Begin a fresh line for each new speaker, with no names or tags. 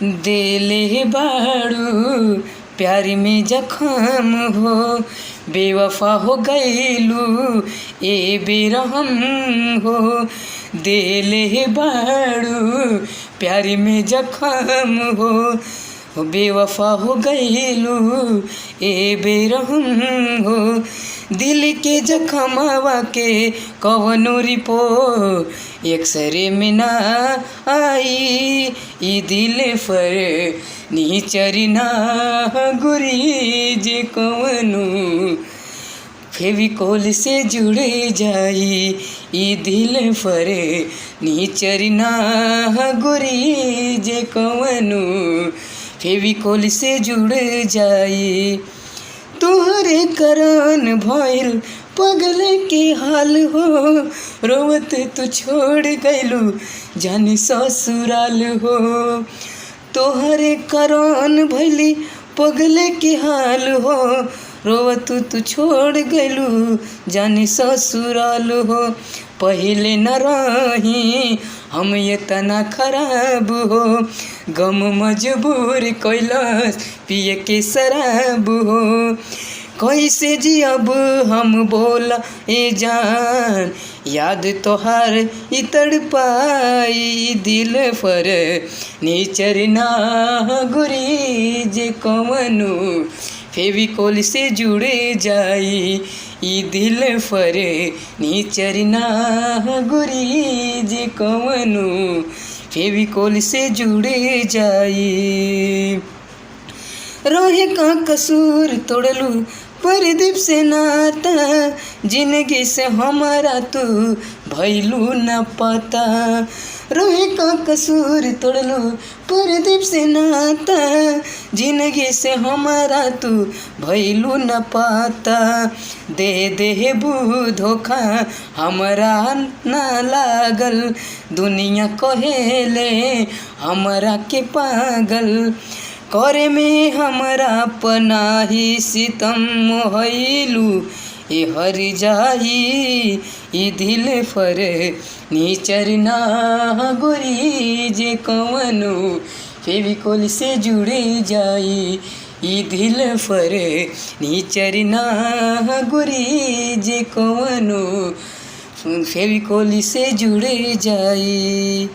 देले बाड़ू प्यार में जखम हो, बेवफा हो गईलू ए बेरहम हो। देले बाड़ू प्यार में जखम हो, बेवफा हो गईलू ए बेरहम हो। दिल के जखमवा के कवनो रिपोर्ट एक्सरे में ना आई, ई दिल पर नीचरी ना गुरी जे कवनो फेविकोल से जुड़ जाई, ई दिल पर नीचरी ना गुरी जे कवनो फेविकोल से जुड़ जाई। तोहरे करन भइल पगल के हाल हो, रोवत तू छोड़ गइलू जानी ससुराल हो। तोहरे करन भइली पगल के हाल हो, रोवत तू छोड़ गइलू जानी ससुराल हो। पहिले न रही हम इतना खराब हो, गम मजबूर कैलस पिए के शराब हो। कैसे जियब हम बोला ए जान, याद तोहार ई तड़पाई, दिल पर नीचर ना गुरी जे कवनो फेविकोल से जुड़ जाई, ई दिल पर नीचर ना गुरी जे कवनो फेविकोल से जुड़ जाई। रोहे का कसूर तोड़लू परदीप से नाता, जिंदगी से हमारा तू भइलू न पता। रोहे का कसूर तोड़लू परदीप से नाता, जिंदगी से हमारा तू भइलू न पाता। दे देबू धोखा हमरा ना लागल, दुनिया कहेले हमरा के पागल। करे में हमरा पनाही सितम मोहलू ए हर जाई, ई दिल पर नीचर ना गुरी जे कवनो फेविकोल से जुड़ जाई, ई दिल पर नीचर ना गुरी जे कवनो फेविकोल से जुड़ जाई।